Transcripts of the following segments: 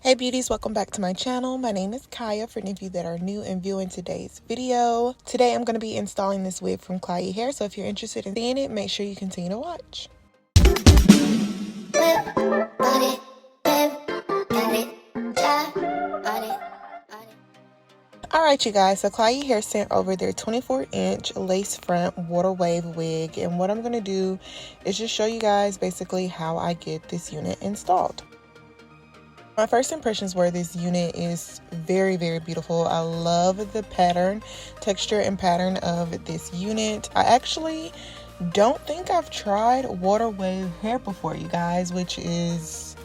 Hey beauties, welcome back to my channel. My name is Kaya for any of you that are new and viewing today's video. Today I'm going to be installing this wig from Klaiyi Hair, so if you're interested in seeing it, make sure you continue to watch. Alright you guys, so Klaiyi Hair sent over their 24-inch lace front water wave wig, and what I'm going to do is just show you guys basically how I get this unit installed. My first impressions were this unit is very, very beautiful. I love the pattern, texture and pattern of this unit. I actually don't think I've tried water wave hair before, you guys, which is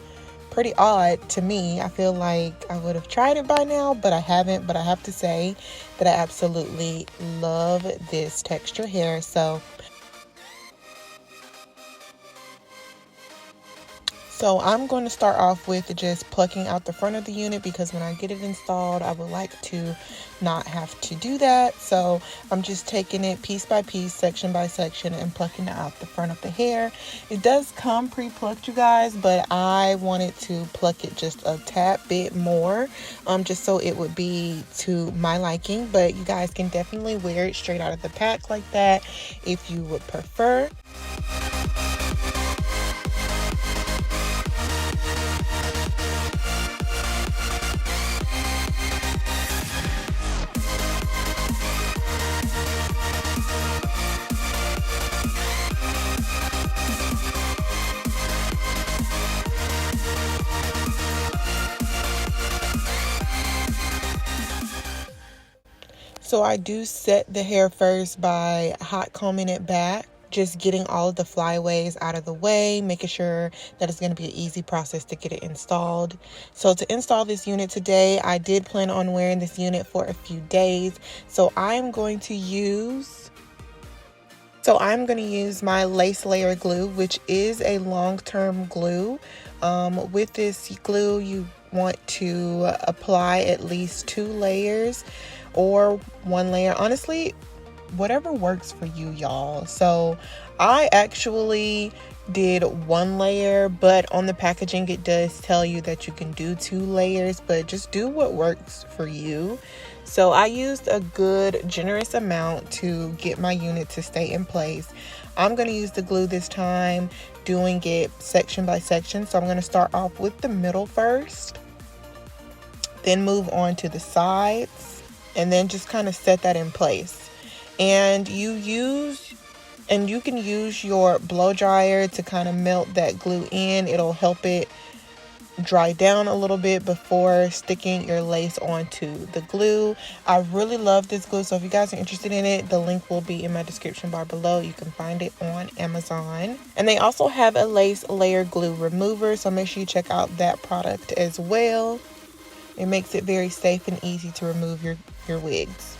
pretty odd to me. I feel like I would have tried it by now, but I haven't. But I have to say that I absolutely love this texture hair. So I'm going to start off with just plucking out the front of the unit, because when I get it installed, I would like to not have to do that. So I'm just taking it piece by piece, section by section, and plucking out the front of the hair. It does come pre-plucked, you guys, but I wanted to pluck it just a tad bit more, just so it would be to my liking. But you guys can definitely wear it straight out of the pack like that if you would prefer. So I do set the hair first by hot combing it back, just getting all of the flyaways out of the way, making sure that it's going to be an easy process to get it installed. So to install this unit today, I did plan on wearing this unit for a few days. So I'm going to use my lace layer glue, which is a long-term glue. With this glue, you want to apply at least 2 layers or 1 layer. Honestly, whatever works for you, y'all. So I actually did 1 layer, but on the packaging it does tell you that you can do 2 layers, but just do what works for you. So I used a good generous amount to get my unit to stay in place. I'm going to use the glue this time, doing it section by section. So I'm going to start off with the middle first, then move on to the sides, and then just kind of set that in place. And you can use your blow dryer to kind of melt that glue in. It'll help it dry down a little bit before sticking your lace onto the glue. I really love this glue, so if you guys are interested in it, the link will be in my description bar below. You can find it on Amazon. And they also have a lace layer glue remover, so make sure you check out that product as well. It makes it very safe and easy to remove your wigs.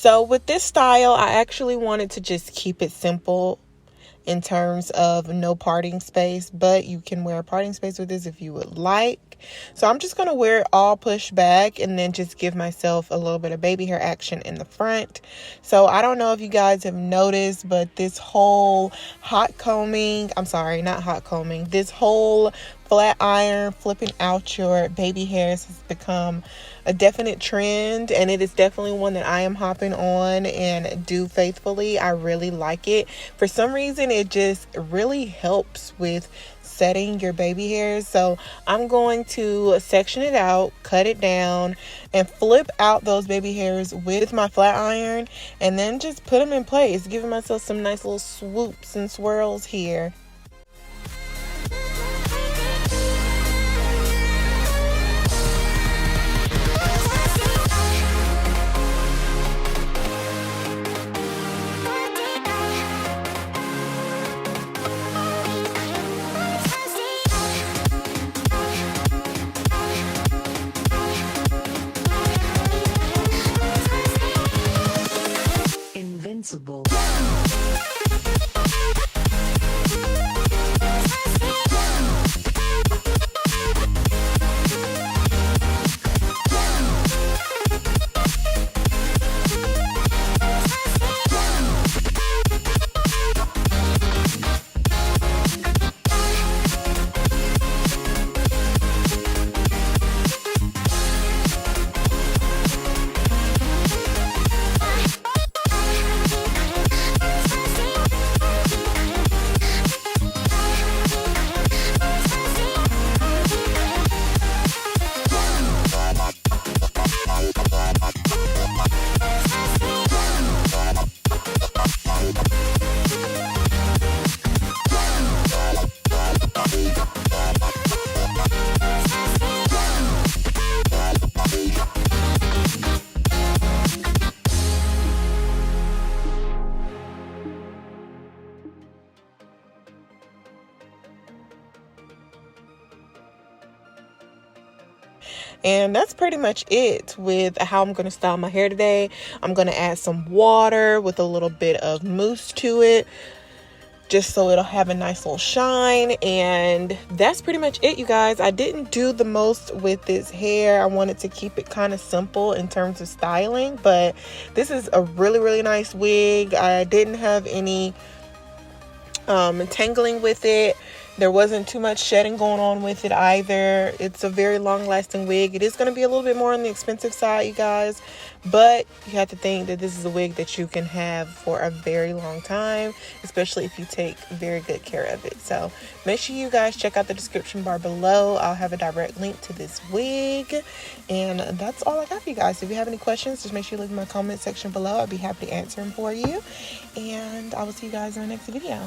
So with this style, I actually wanted to just keep it simple in terms of no parting space, but you can wear a parting space with this if you would like. So I'm just going to wear it all pushed back and then just give myself a little bit of baby hair action in the front. So I don't know if you guys have noticed, but this whole this whole flat iron flipping out your baby hairs has become a definite trend, and it is definitely one that I am hopping on and do faithfully. I really like it. For some reason, it just really helps with setting your baby hairs. So I'm going to section it out, cut it down, and flip out those baby hairs with my flat iron, and then just put them in place, giving myself some nice little swoops and swirls here. Invincible. And that's pretty much it with how I'm going to style my hair today. I'm going to add some water with a little bit of mousse to it, just so it'll have a nice little shine. And that's pretty much it, you guys. I didn't do the most with this hair. I wanted to keep it kind of simple in terms of styling, but this is a really nice wig. I didn't have any tangling with it. There wasn't too much shedding going on with it either. It's a very long-lasting wig. It is going to be a little bit more on the expensive side, you guys, but you have to think that this is a wig that you can have for a very long time, especially if you take very good care of it. So make sure you guys check out the description bar below. I'll have a direct link to this wig, and that's all I got for you guys. If you have any questions, just make sure you leave in my comment section below. I'll be happy to answer them for you, and I will see you guys in my next video.